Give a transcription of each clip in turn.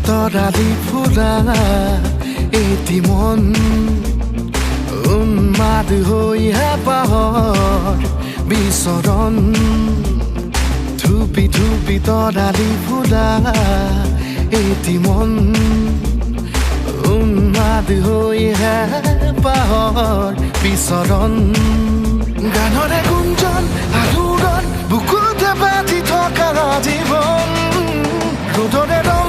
তৰালি ফুৰা এটি মন উন্মাদ হৈ হেঁপাহৰ বিচৰণ থুপি থুপি তৰালি ফুৰা এটি মন উন্মাদ হৈ হেঁপাহৰ বিচৰণ গানৰে গুঞ্জন আলোড়ন বুকুতে বাজি থকা জীৱন ৰ'দৰে ৰং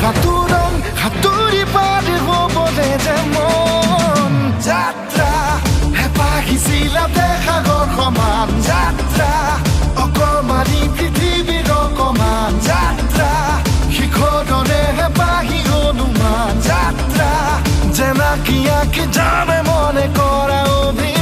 সাঁতোৰং সাঁতুৰি পাৰি হ'বলে যে মন যাত্ৰা হেঁপাহিছিলাতে সাগৰ সমান যাত্ৰা অকমানি পৃথিৱীৰ অকমান যাত্ৰা শিখৰৰে হেঁপাহি অনুমান যাত্ৰা জেনাকি আঁকি জানে মনে কৰা অভিমান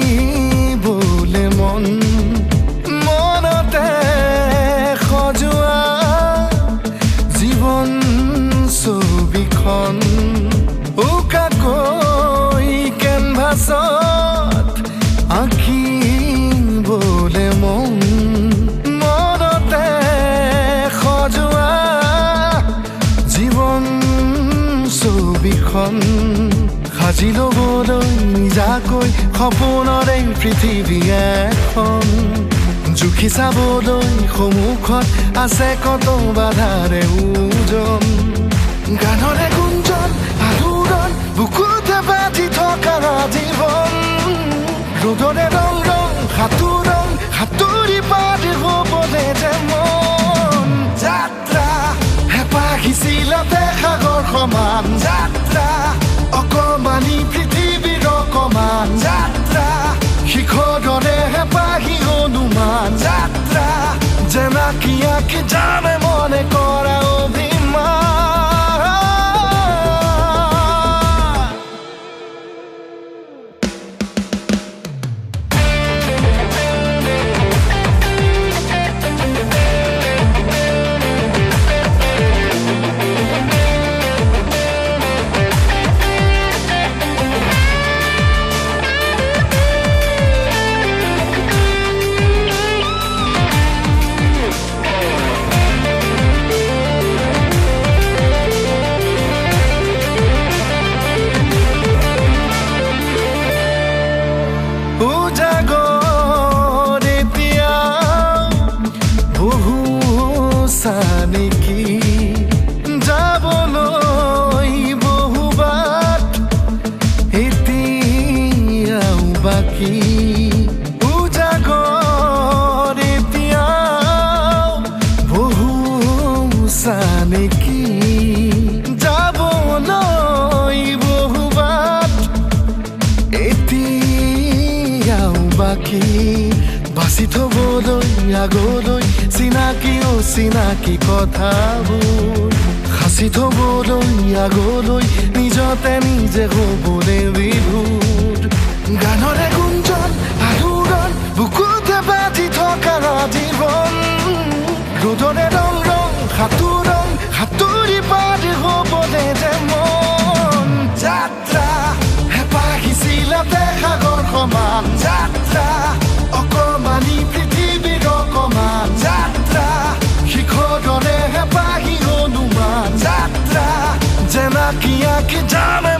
আঁকিবলে মন মনতে সজোৱা জীৱন ছবিখন উকাকৈ কেনভাছত আঁকিবলে মন মনতে সজোৱা জীৱন ছবিখন সাজি ল'বলৈ নিজাকৈ সপোনৰে পৃথিৱী এখন জুখি চাবলৈ সন্মুখত আছে কত বাধাৰে ওজন গানৰে গুঞ্জন আলোড়ন বুকুতে বাজি থকা জীৱন ৰ'দৰে ৰং ৰং সাঁতোৰং সাঁতুৰি পাৰি হ'বলে যে মন যাত্ৰা হেঁপাহিছিলাতে সাগৰ সমান যাত্ৰা অকমানি পৃথিৱীৰ অকমান যাত্ৰা শিখৰৰে হেঁপাহি অনুমান যাত্ৰা জেনাকি আঁকি জানে মনে কৰা অভিমান নেকি যাবলৈ বহুবাট এতিয়াও বাকী উজাগৰ এতিয়াও বহু নেকি যাবলৈ বহুবাট এতিয়াও বাকী বাচি থবলৈ আগলৈ চিনাকি অচিনাকি কথাবোৰ সাঁচি থবলৈ আগলৈ নিজতে নিজে হ'বলৈ বিভূত গানৰে গুঞ্জন আলোড়ন বুকুতে বাজি থকা জীৱন ৰ'দৰে ৰং ৰং সাঁতোৰং সাঁতুৰি পাৰি হ'বলৈ যে মন যাত্ৰা হেঁপাহিছিলাতে সাগৰ সমান যাত্ৰা অকমানি পৃথিৱীৰ অকমান যাত্ৰা শিখৰৰে হেঁপাহি হনুমান যাত্ৰা জেনাকি আঁকি যামে